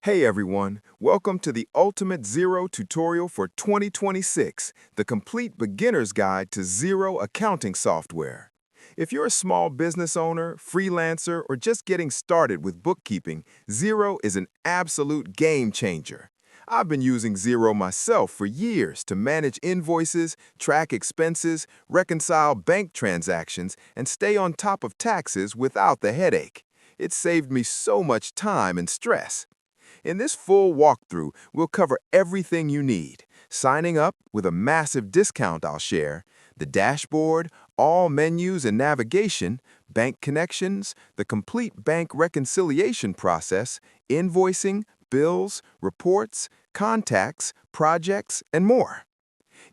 Hey everyone, welcome to the Ultimate Xero tutorial for 2026, the complete beginner's guide to Xero accounting software. If you're a small business owner, freelancer, or just getting started with bookkeeping, Xero is an absolute game changer. I've been using Xero myself for years to manage invoices, track expenses, reconcile bank transactions, and stay on top of taxes without the headache. It's saved me so much time and stress. In this full walkthrough, we'll cover everything you need. Signing up with a massive discount I'll share, the dashboard, all menus and navigation, bank connections, the complete bank reconciliation process, invoicing, bills, reports, contacts, projects, and more.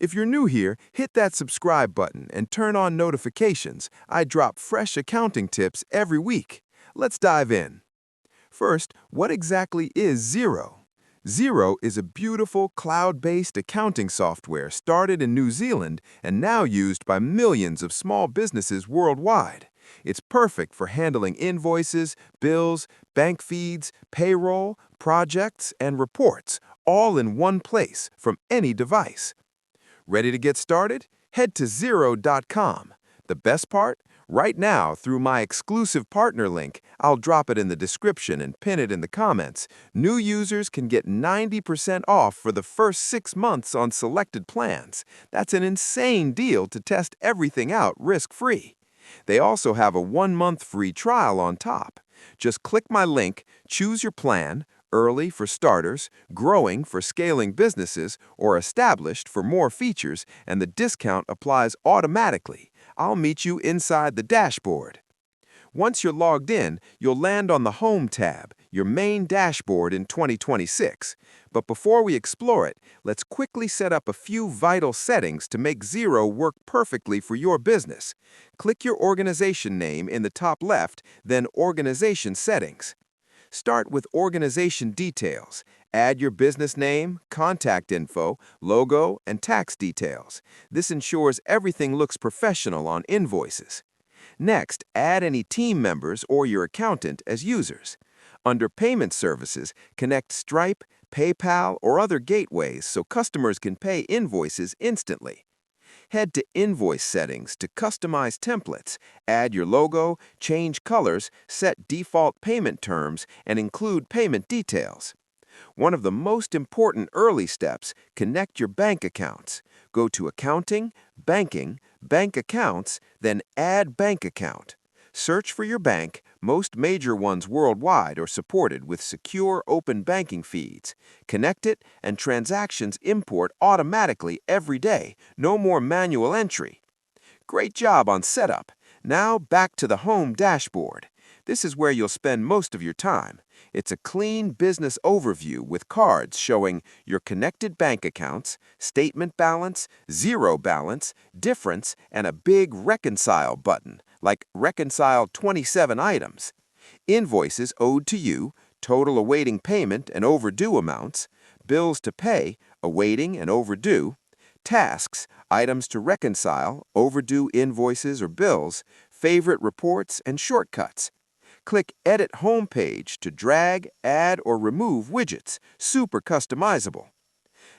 If you're new here, hit that subscribe button and turn on notifications. I drop fresh accounting tips every week. Let's dive in. First, what exactly is Xero? Xero is a beautiful cloud-based accounting software started in New Zealand and now used by millions of small businesses worldwide. It's perfect for handling invoices, bills, bank feeds, payroll, projects, and reports, all in one place from any device. Ready to get started? Head to Xero.com. The best part? Right now, through my exclusive partner link, I'll drop it in the description and pin it in the comments, new users can get 90% off for the first 6 months on selected plans. That's an insane deal to test everything out risk-free. They also have a 1-month free trial on top. Just click my link, choose your plan, early for starters, growing for scaling businesses, or established for more features, and the discount applies automatically. I'll meet you inside the dashboard. Once you're logged in, you'll land on the Home tab, your main dashboard in 2026. But before we explore it, let's quickly set up a few vital settings to make Xero work perfectly for your business. Click your organization name in the top left, then Organization Settings. Start with Organization Details. Add your business name, contact info, logo, and tax details. This ensures everything looks professional on invoices. Next, add any team members or your accountant as users. Under Payment Services, connect Stripe, PayPal, or other gateways so customers can pay invoices instantly. Head to Invoice Settings to customize templates, add your logo, change colors, set default payment terms, and include payment details. One of the most important early steps, connect your bank accounts. Go to Accounting, Banking, Bank Accounts, then Add Bank Account. Search for your bank. Most major ones worldwide are supported with secure open banking feeds. Connect it, and transactions import automatically every day. No more manual entry. Great job on setup. Now back to the Home dashboard. This is where you'll spend most of your time. It's a clean business overview with cards showing your connected bank accounts, statement balance, zero balance, difference, and a big Reconcile button, like Reconcile 27 items. Invoices owed to you, total awaiting payment and overdue amounts, bills to pay, awaiting and overdue, tasks, items to reconcile, overdue invoices or bills, favorite reports, and shortcuts. Click Edit Homepage to drag, add, or remove widgets. Super customizable.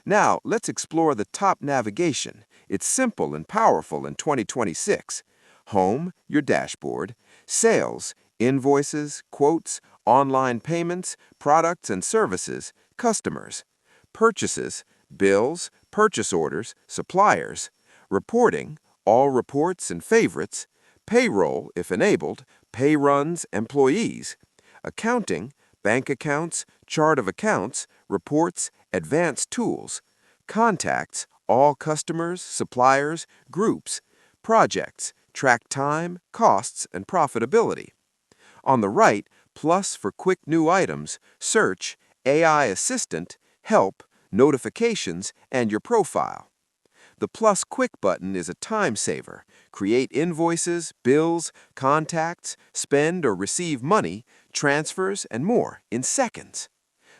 Now, let's explore the top navigation. It's simple and powerful in 2026. Home, your dashboard. Sales, invoices, quotes, online payments, products and services, customers. Purchases, bills, purchase orders, suppliers. Reporting, all reports and favorites. Payroll, if enabled, pay runs, employees. Accounting, bank accounts, chart of accounts, reports, advanced tools. Contacts, all customers, suppliers, groups. Projects, track time, costs, and profitability. On the right, plus for quick new items, search, AI assistant, help, notifications, and your profile. The plus quick button is a time saver. Create invoices, bills, contacts, spend or receive money, transfers, and more in seconds.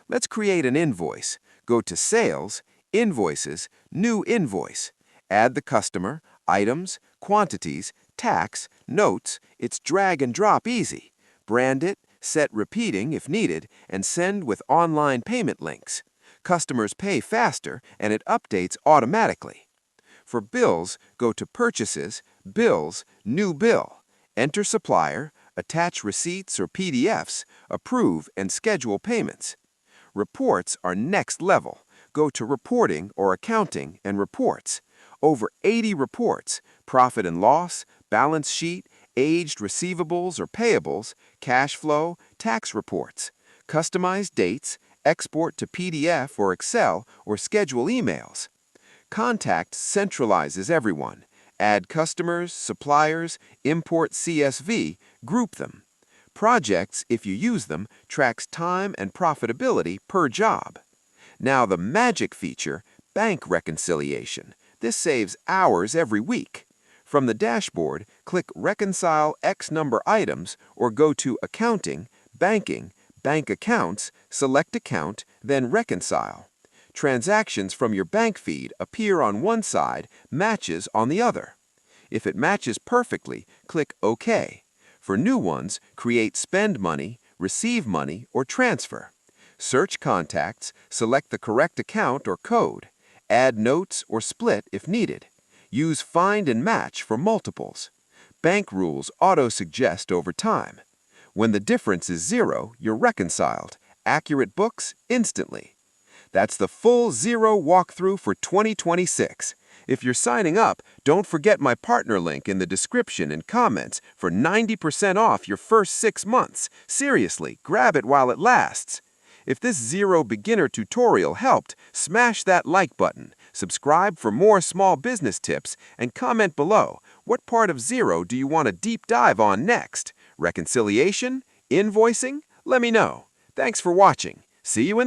Let's create an invoice. Go to Sales, Invoices, New Invoice. Add the customer, items, quantities, tax, notes. It's drag and drop easy. Brand it, Set repeating if needed, and send with online payment links. Customers pay faster, and it updates automatically. For bills, go to Purchases, Bills, New Bill. Enter supplier, attach receipts or PDFs, approve and schedule payments. Reports are next level. Go to Reporting or Accounting and Reports. Over 80 reports, profit and loss, balance sheet, aged receivables or payables, cash flow, tax reports. Customize dates, export to PDF or Excel, or schedule emails. Contact centralizes everyone. Add customers, suppliers, import CSV, group them. Projects, if you use them, tracks time and profitability per job. Now the magic feature, bank reconciliation. This saves hours every week. From the dashboard, click Reconcile X number items or go to Accounting, Banking, Bank Accounts, select Account, then Reconcile. Transactions from your bank feed appear on one side, matches on the other. If it matches perfectly, click OK. For new ones, create Spend Money, Receive Money, or Transfer. Search contacts, select the correct account or code. Add notes or split if needed. Use Find and Match for multiples. Bank rules auto-suggest over time. When the difference is 0, you're reconciled. Accurate books instantly. That's the full Xero walkthrough for 2026. If you're signing up, don't forget my partner link in the description and comments for 90% off your first 6 months. Seriously, grab it while it lasts. If this Xero beginner tutorial helped, smash that like button, subscribe for more small business tips, and comment below, what part of Xero do you want a deep dive on next? Reconciliation? Invoicing? Let me know. Thanks for watching. See you in